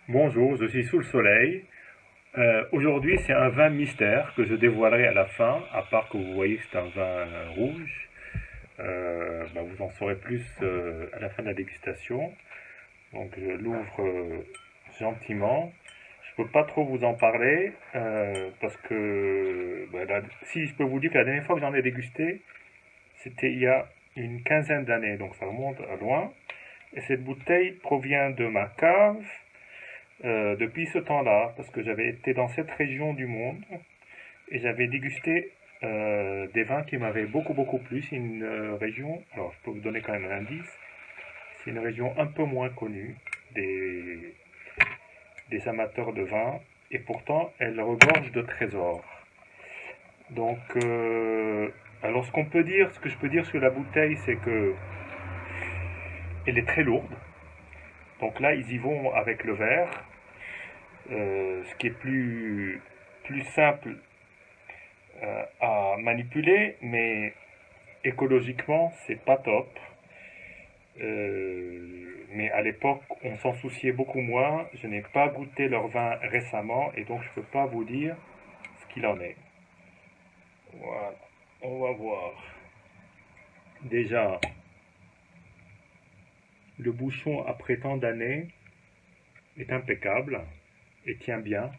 Bonjour, je suis sous le soleil. Aujourd'hui, c'est un vin mystère que je dévoilerai à la fin, à part que vous voyez que c'est un vin rouge. Vous en saurez plus à la fin de la dégustation. Donc, je l'ouvre gentiment. Je peux pas trop vous en parler parce que si je peux vous dire que la dernière fois que j'en ai dégusté, c'était il y a une quinzaine d'années, donc ça remonte à loin. Et cette bouteille provient de ma cave depuis ce temps-là, parce que j'avais été dans cette région du monde et j'avais dégusté des vins qui m'avaient beaucoup plu. C'est une région, alors je peux vous donner quand même un indice, c'est une région un peu moins connue des, des amateurs de vin, et pourtant elle regorge de trésors. Donc, alors ce que je peux dire sur la bouteille, c'est que elle est très lourde. Donc là, ils y vont avec le verre, ce qui est plus simple à manipuler, mais écologiquement, c'est pas top. Mais à l'époque, on s'en souciait beaucoup moins. Je n'ai pas goûté leur vin récemment et donc je peux pas vous dire ce qu'il en est. Voilà, on va voir. Déjà, le bouchon après tant d'années est impeccable et tient bien,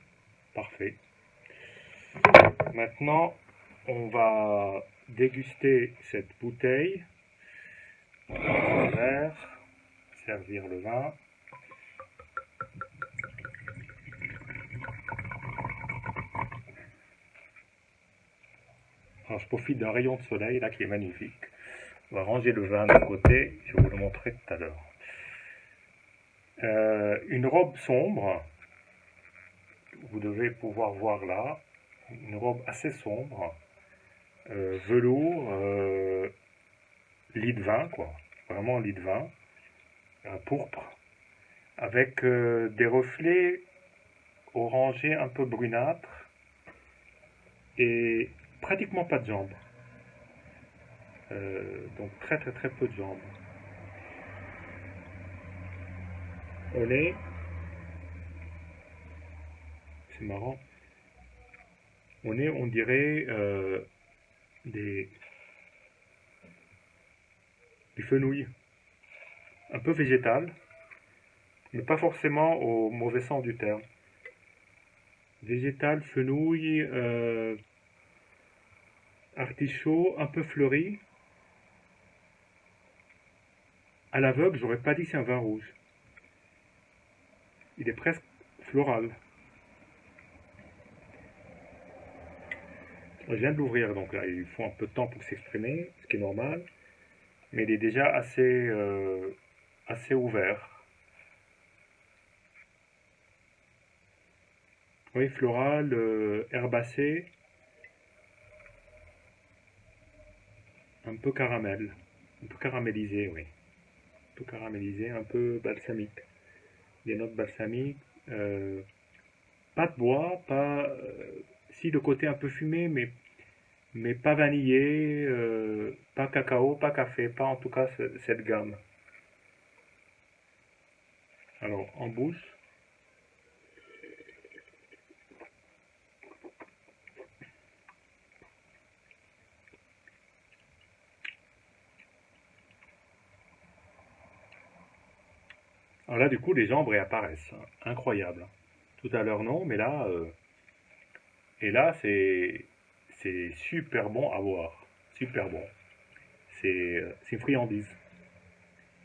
parfait. Maintenant, on va déguster cette bouteille dans un verre, servir le vin. Alors, je profite d'un rayon de soleil là qui est magnifique. On va ranger le vin d'un côté, je vais vous le montrer tout à l'heure. Une robe sombre, vous devez pouvoir voir là, une robe assez sombre, velours, lit de vin quoi, vraiment lit de vin, pourpre, avec des reflets orangés un peu brunâtres et pratiquement pas de jambes. Donc très peu de jambes. On est, c'est marrant, on dirait des, des fenouilles, un peu végétales, mais pas forcément au mauvais sens du terme. Végétal, fenouil, artichaut, un peu fleuri. À l'aveugle, j'aurais pas dit que c'est un vin rouge. Il est presque floral. Je viens de l'ouvrir, donc là, il faut un peu de temps pour s'exprimer, ce qui est normal. Mais il est déjà assez ouvert. Oui, floral, herbacé, un peu caramel, un peu caramélisé, oui. Un peu caramélisé, un peu balsamique. Des notes balsamiques, pas de bois, pas, si le côté un peu fumé, mais pas vanillé, pas cacao, pas café, pas en tout cas cette gamme. Alors en bouche, alors là du coup les jambes réapparaissent, hein. Incroyable. Tout à l'heure non, mais là, et là c'est super bon à boire, super bon. C'est une friandise.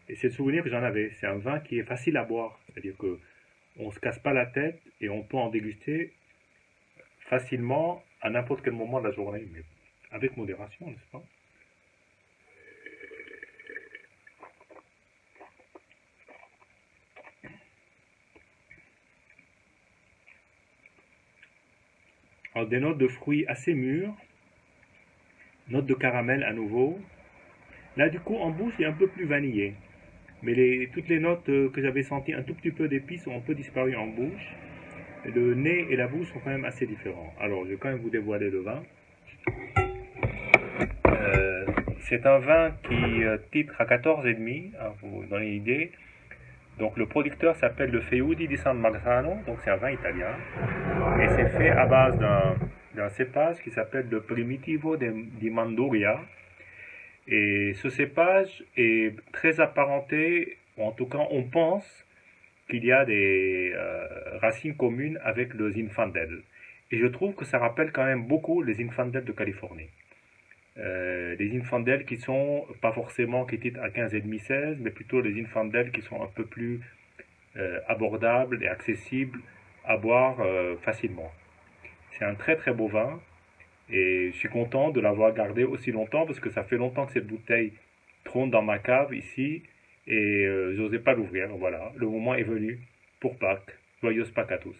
Et c'est le souvenir que j'en avais. C'est un vin qui est facile à boire, c'est-à-dire que on se casse pas la tête et on peut en déguster facilement à n'importe quel moment de la journée, mais avec modération, n'est-ce pas? Alors des notes de fruits assez mûres, notes de caramel à nouveau. Là du coup en bouche il est un peu plus vanillé, mais toutes les notes que j'avais senties un tout petit peu d'épices ont un peu disparu en bouche. Le nez et la bouche sont quand même assez différents. Alors je vais quand même vous dévoiler le vin. C'est un vin qui titre à 14,5, pour vous donner une idée. Donc le producteur s'appelle le Feudi di San Marzano, donc c'est un vin italien. Et c'est fait à base d'un cépage qui s'appelle le Primitivo di Manduria. Et ce cépage est très apparenté, ou en tout cas on pense qu'il y a des racines communes avec le Zinfandel. Et je trouve que ça rappelle quand même beaucoup les Zinfandel de Californie. Les Zinfandel qui sont pas forcément qui titrent à 15,5-16, mais plutôt les Zinfandel qui sont un peu plus abordables et accessibles à boire facilement. C'est un très très beau vin et je suis content de l'avoir gardé aussi longtemps parce que ça fait longtemps que cette bouteille trône dans ma cave ici et j'osais pas l'ouvrir. Voilà, le moment est venu pour Pâques. Joyeuse Pâques à tous.